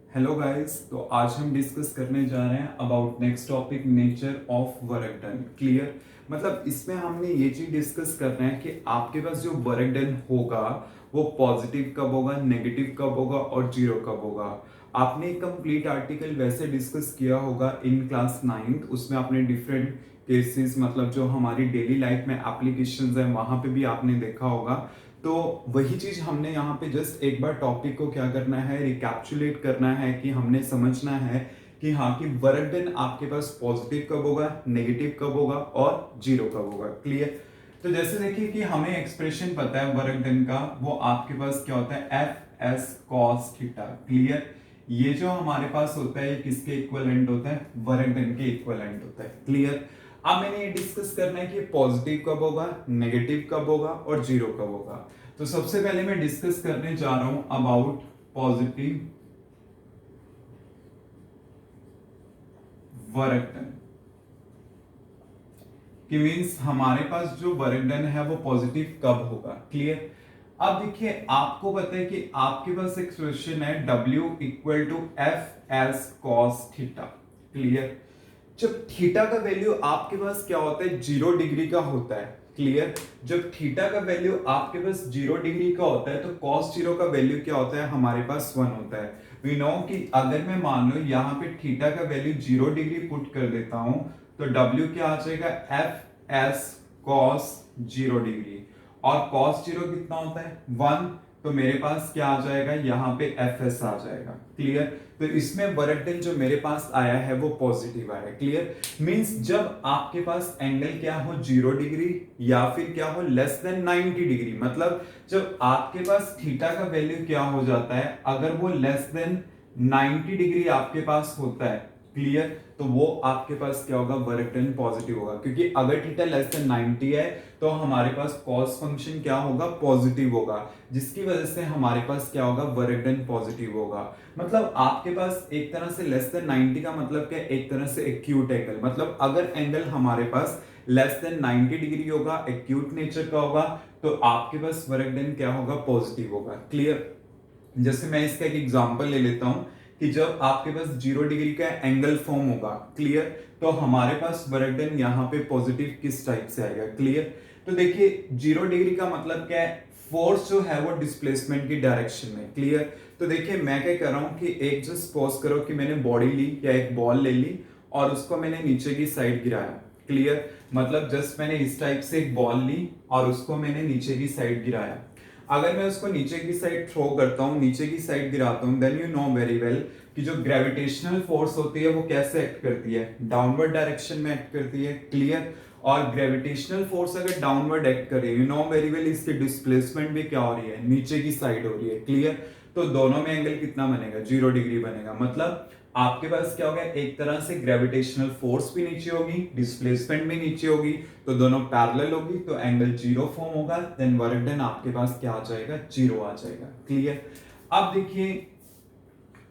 Hello guys, तो आज हम डिस्कस करने जा रहे हैं about next topic nature of work done. Clear? मतलब इसमें हमने ये चीज डिस्कस करना है कि आपके पास जो वर्क डन होगा वो पॉजिटिव कब होगा, नेगेटिव कब होगा और जीरो कब होगा। आपने कंप्लीट आर्टिकल वैसे डिस्कस किया होगा इन क्लास 9th। उसमें आपने डिफरेंट केसेस, मतलब जो हमारी डेली लाइफ में एप्लीकेशंस है वहां पे भी आपने देखा होगा। तो वही चीज हमने यहाँ पे जस्ट एक बार टॉपिक को क्या करना है, रिकैप्चुलेट करना है कि हमने समझना है कि हाँ कि वर्क डन आपके पास पॉजिटिव कब होगा, नेगेटिव कब होगा और जीरो कब होगा। क्लियर? तो जैसे देखिए कि हमें एक्सप्रेशन पता है वर्क डन का, वो आपके पास क्या होता है, F S cos theta. Clear? ये जो हमारे पास होता है ये किसके इक्विवेलेंट होता है, वर्क डन के इक्विवेलेंट होता है। क्लियर? अब मैंने ये डिस्कस करना है कि पॉजिटिव कब होगा, नेगेटिव कब होगा और जीरो कब होगा। तो सबसे पहले मैं डिस्कस करने जा रहा हूं अबाउट पॉजिटिव वर्क डन, कि मींस हमारे पास जो वर्क डन है वो पॉजिटिव कब होगा। क्लियर? अब देखिए आपको पता है कि आपके पास एक्सप्रेशन है W equal to F S cos theta. Clear? जब थीटा का वैल्यू आपके पास क्या होता है, 0 डिग्री का होता है। क्लियर? जब थीटा का वैल्यू आपके पास 0 डिग्री का होता है तो कॉस जीरो का वैल्यू क्या होता है, हमारे पास 1 होता है। वी नो कि अगर मैं मान लो यहाँ पे थीटा का वैल्यू 0 डिग्री पुट कर देता हूं तो W क्या आ जाएगा, एफ एस कॉस 0 डिग्री। और कॉस जीरो कितना होता है, 1। तो मेरे पास क्या आ जाएगा, यहाँ पे एफ एस आ जाएगा। क्लियर? तो इसमें वर्क डन जो मेरे पास आया है वो पॉजिटिव आया है। क्लियर? मींस जब आपके पास एंगल क्या हो, 0 डिग्री या फिर क्या हो लेस देन 90 डिग्री, मतलब जब आपके पास थीटा का वैल्यू क्या हो जाता है, अगर वो लेस देन 90 डिग्री आपके पास होता है। क्लियर? तो वो आपके पास क्या होगा, वर्क डन पॉजिटिव होगा, क्योंकि अगर थीटा लेस देन 90 है तो हमारे पास कॉस फंक्शन क्या होगा, पॉजिटिव होगा, जिसकी वजह से हमारे पास क्या होगा, वर्क डन पॉजिटिव होगा। मतलब आपके पास एक तरह से लेस देन 90 का मतलब क्या, एक तरह से एक्यूट एंगल, मतलब अगर एंगल हमारे पास लेस देन 90 डिग्री होगा, एक्यूट नेचर का होगा, तो आपके पास वर्क डन क्या होगा, पॉजिटिव होगा। क्लियर? जैसे मैं इसका एक एग्जांपल ले लेता हूं कि जब आपके पास 0 डिग्री का एंगल फॉर्म होगा, क्लियर, तो हमारे पास वर्क डन यहाँ पे पॉजिटिव किस टाइप से आएगा। क्लियर? तो देखिए 0 डिग्री का मतलब क्या है, फोर्स जो है वो डिस्प्लेसमेंट की डायरेक्शन में। क्लियर? तो देखिए मैं क्या कर रहा हूं कि एक जस्ट सपोज करो कि मैंने बॉडी ली या एक बॉल ले ली और उसको मैंने नीचे की साइड गिराया। क्लियर? मतलब जस्ट मैंने इस टाइप से एक बॉल ली और उसको मैंने नीचे की साइड गिराया। अगर मैं उसको नीचे की साइड थ्रो करता हूं, नीचे की साइड गिराता हूं, then you know very well कि जो ग्रेविटेशनल फोर्स होती है वो कैसे एक्ट करती है, डाउनवर्ड डायरेक्शन में एक्ट करती है। क्लियर? और ग्रेविटेशनल फोर्स अगर डाउनवर्ड एक्ट कर रही है, यू नो वेरी वेल इसकी डिस्प्लेसमेंट भी क्या हो रही है, नीचे की साइड हो रही है। क्लियर? तो दोनों में एंगल कितना बनेगा, 0 डिग्री बनेगा। मतलब आपके पास क्या होगा, एक तरह से ग्रेविटेशनल फोर्स भी नीचे होगी, डिस्प्लेसमेंट भी नीचे होगी, तो दोनों पैरेलल होगी, तो एंगल जीरो फॉर्म होगा। देन वर्क डन आपके पास क्या आ जाएगा, जीरो आ जाएगा। क्लियर? अब देखिए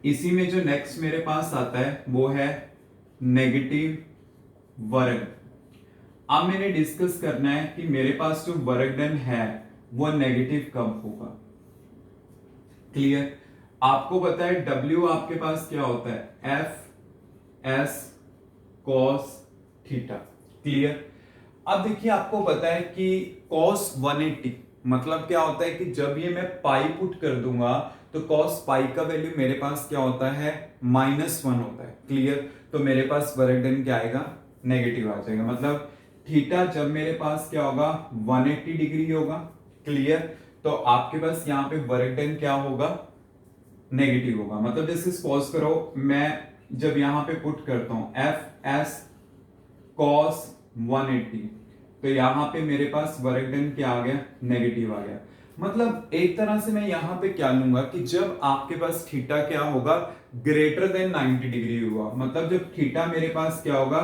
इसी में जो नेक्स्ट मेरे पास आता है वो है नेगेटिव वर्क। अब मैंने डिस्कस करना है कि मेरे पास जो वर्क डन है वो नेगेटिव कब होगा। क्लियर? आपको पता है W आपके पास क्या होता है, F S cos theta. Clear? अब देखिए आपको पता है कि कॉस 180 मतलब क्या होता है कि जब ये मैं पाई पुट कर दूंगा तो कॉस पाई का वैल्यू मेरे पास क्या होता है, -1 होता है। क्लियर? तो मेरे पास वर्क डन क्या आएगा, नेगेटिव आ जाएगा। मतलब थीटा जब मेरे पास क्या होगा, 180 डिग्री होगा। क्लियर? तो आपके पास यहाँ पे वर्क डन क्या होगा, नेगेटिव होगा। मतलब जैसे सपोज करो मैं जब यहां पे पुट करता हूं एफ एस कॉस 180, तो यहां पे मेरे पास वर्क डन क्या आ गया, नेगेटिव आ गया। मतलब एक तरह से मैं यहां पे क्या लूंगा कि जब आपके पास थीटा क्या होगा, ग्रेटर देन 90 डिग्री हुआ, मतलब जब थीटा मेरे पास क्या होगा,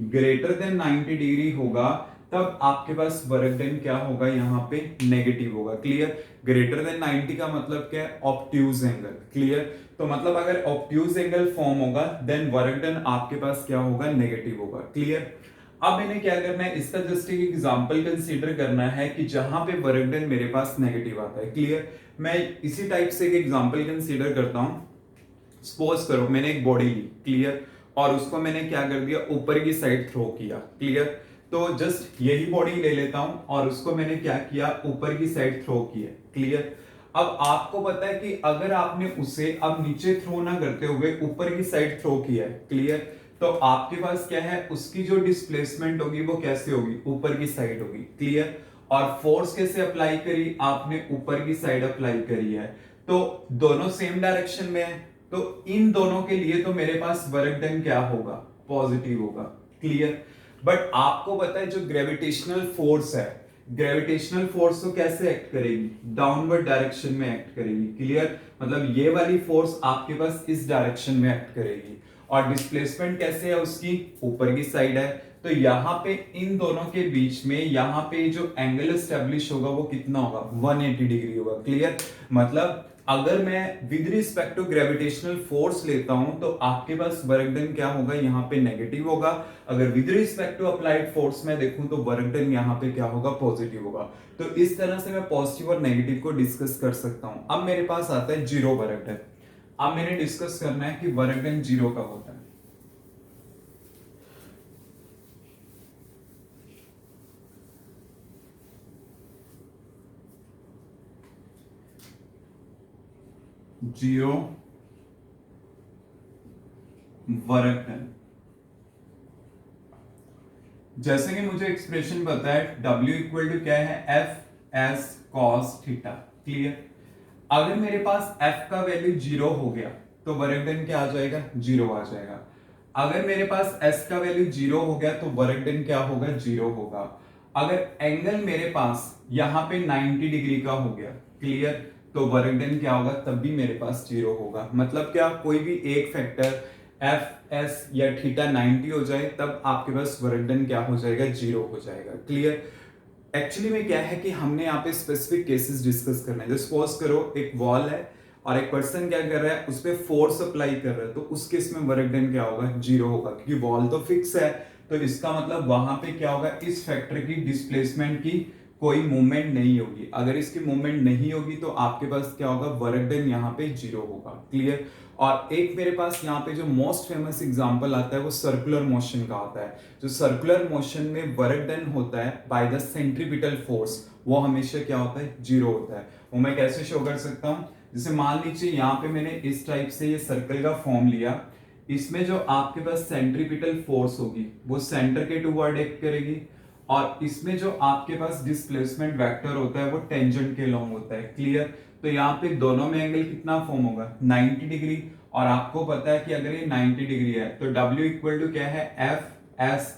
ग्रेटर देन 90 डिग्री होगा, तब आपके पास वर्क डन क्या होगा, यहाँ पे नेगेटिव होगा। क्लियर? ग्रेटर देन 90 का मतलब क्या है, ऑब्ट्यूज एंगल। क्लियर? तो मतलब अगर ऑब्ट्यूज एंगल फॉर्म होगा देन वर्क डन आपके पास क्या होगा, नेगेटिव होगा। क्लियर? अब मैंने क्या करना है, इसका जस्ट एक एग्जांपल कंसीडर करना है कि जहां पे वर्क डन मेरे पास नेगेटिव आता है। क्लियर? मैं इसी टाइप से एक एग्जांपल कंसीडर करता हूं सपोज करो मैंने एक बॉडी ली, क्लियर, और उसको मैंने क्या कर दिया, ऊपर की साइड थ्रो किया, क्लियर। तो जस्ट यही बॉडी ले लेता हूं और उसको मैंने क्या किया, ऊपर की साइड थ्रो किया, क्लियर। अब आपको पता है कि अगर आपने उसे अब नीचे थ्रो ना करते हुए ऊपर की साइड थ्रो किया है, क्लियर, तो आपके पास क्या है, उसकी जो डिस्प्लेसमेंट होगी वो कैसे होगी, ऊपर की साइड होगी, क्लियर। और फोर्स कैसे अप्लाई करी, आपने ऊपर की साइड अप्लाई करी है, तो दोनों सेम डायरेक्शन में है, तो इन दोनों के लिए तो मेरे पास वर्क डन क्या होगा, पॉजिटिव होगा, क्लियर। बट आपको पता है जो ग्रेविटेशनल फोर्स है, ग्रेविटेशनल फोर्स तो कैसे एक्ट करेगी, डाउनवर्ड डायरेक्शन में एक्ट करेगी, क्लियर। मतलब ये वाली फोर्स आपके पास इस डायरेक्शन में एक्ट करेगी, और डिस्प्लेसमेंट कैसे है उसकी, ऊपर की साइड है। तो यहां पे इन दोनों के बीच में यहां पे जो एंगल एस्टेब्लिश होगा वो कितना होगा, 180 डिग्री होगा, क्लियर। मतलब अगर मैं with respect to gravitational force लेता हूं तो आपके पास वर्क डन क्या होगा, यहाँ पे नेगेटिव होगा। अगर with respect to applied force में देखूं तो वर्क डन यहाँ पे क्या होगा, पॉजिटिव होगा। तो इस तरह से मैं पॉजिटिव और नेगेटिव को डिस्कस कर सकता हूं। अब मेरे पास आता है जीरो वर्क डन। अब मैंने डिस्कस करना है कि वर्क डन जीरो कब होता है। जीरो वर्क डन, जैसे कि मुझे एक्सप्रेशन पता है W इक्वल टू क्या है, F S cos theta, clear. अगर मेरे पास F का वैल्यू जीरो हो गया तो वर्क डन क्या आ जाएगा, जीरो आ जाएगा। अगर मेरे पास S का वैल्यू जीरो हो गया तो वर्क डन क्या होगा, जीरो होगा। अगर एंगल मेरे पास यहां पे 90 डिग्री का हो गया, क्लियर, तो वर्क डन क्या होगा, तब भी मेरे पास जीरो होगा। मतलब क्या, कोई भी एक फैक्टर एफ एस या थीटा 90 हो जाए तब आपके पास वर्क डन क्या हो जाएगा, जीरो हो जाएगा, क्लियर। एक्चुअली में क्या है कि हमने यहाँ पे स्पेसिफिक केसेस डिस्कस करना है। सपोज करो एक वॉल है और एक पर्सन क्या कर रहा है, उस पर फोर्स अप्लाई कर रहा है, तो उस केस में वर्क डन क्या होगा, जीरो होगा, क्योंकि वॉल तो फिक्स है। तो इसका मतलब वहां पे क्या होगा, इस फैक्टर की डिस्प्लेसमेंट की कोई मूवमेंट नहीं होगी। अगर इसकी मूवमेंट नहीं होगी तो आपके पास क्या होगा, वर्क डन यहाँ पे जीरो होगा, क्लियर। और एक मेरे पास यहाँ पे जो मोस्ट फेमस एग्जांपल आता है वो सर्कुलर मोशन का आता है। जो सर्कुलर मोशन में वर्क डन होता है बाय द सेंट्रीपिटल फोर्स, वो हमेशा क्या होता है, जीरो होता है। वो मैं कैसे शो कर सकता हूँ, जैसे मान लीजिए यहाँ पे मैंने इस टाइप से ये सर्कल का फॉर्म लिया, इसमें जो आपके पास सेंट्रीपिटल फोर्स होगी वो सेंटर के टुवर्ड एक्ट करेगी, और इसमें जो आपके पास डिस्प्लेसमेंट वेक्टर होता है वो टेंजेंट के लॉन्ग होता है, क्लियर। तो यहाँ पे दोनों में एंगल कितना फॉर्म होगा, 90 डिग्री। और आपको पता है कि अगर ये 90 डिग्री है तो W इक्वल टू क्या है, एफ एस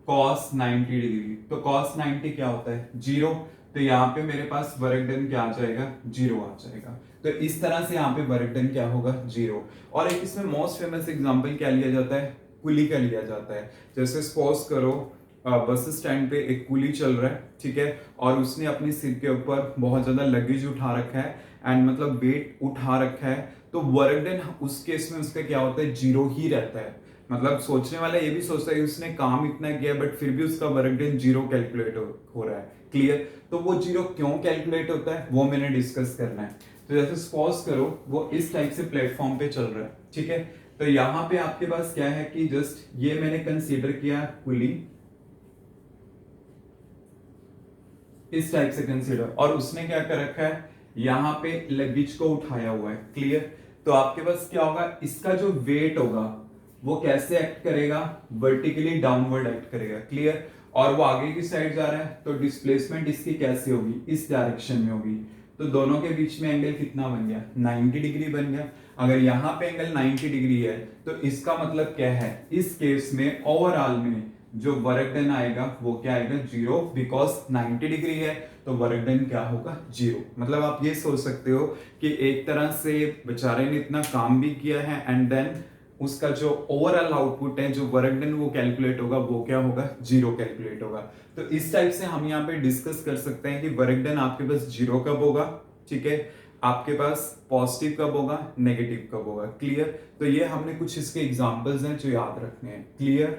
कॉस 90 डिग्री। तो कॉस 90 क्या होता है, जीरो। तो यहाँ पे मेरे पास वर्क डन क्या आ जाएगा, जीरो आ जाएगा। तो इस तरह से यहाँ पे वर्क डन क्या होगा, जीरो। और एक इसमें मोस्ट फेमस एग्जांपल क्या लिया जाता है, कुली का लिया जाता है। जैसे सपोज करो बस स्टैंड पे एक कुली चल रहा है, ठीक है, और उसने अपने सिर के ऊपर बहुत ज्यादा लगेज उठा रखा है, एंड मतलब वेट उठा रखा है, तो वर्क डन उस केस में उसका क्या होता है, जीरो ही रहता है। मतलब सोचने वाला ये भी सोचता है कि उसने काम इतना किया बट फिर भी उसका वर्क डन जीरो कैलकुलेट हो रहा है, क्लियर। तो वो जीरो क्यों कैलकुलेट होता है वो मैंने डिस्कस करना है। तो जैसे सपोज करो वो इस टाइप से प्लेटफॉर्म पे चल रहा है, ठीक है। तो यहाँ पे आपके पास क्या है कि जस्ट ये मैंने कंसीडर किया पुली, इस टाइप से कंसीडर, और उसने क्या कर रखा है, यहाँ पे लगेज को उठाया हुआ है, क्लियर। तो आपके पास क्या होगा, इसका जो वेट होगा वो कैसे एक्ट करेगा, वर्टिकली डाउनवर्ड एक्ट करेगा, क्लियर। और वो आगे की साइड जा रहा है तो डिस्प्लेसमेंट इसकी कैसे होगी, इस डायरेक्शन में होगी। तो दोनों के बीच में एंगल कितना बन गया, 90 डिग्री बन गया। अगर यहाँ पे एंगल 90 डिग्री है तो इसका मतलब क्या है, इस केस में ओवरऑल में जो वर्क डन आएगा वो क्या आएगा, जीरो, बिकॉज 90 डिग्री है तो वर्क डन क्या होगा, जीरो। मतलब आप ये सोच सकते हो कि एक तरह से बेचारे ने इतना काम भी किया है एंड देन उसका जो ओवरऑल आउटपुट है, जो वर्क डन वो कैलकुलेट होगा वो क्या होगा, जीरो कैलकुलेट होगा। तो इस टाइप से हम यहाँ पे डिस्कस कर सकते हैं कि वर्क डन आपके पास जीरो कब होगा, ठीक है, आपके पास पॉजिटिव कब होगा, नेगेटिव कब होगा, क्लियर। तो ये हमने कुछ इसके एग्जांपल्स हैं जो याद रखने हैं, क्लियर।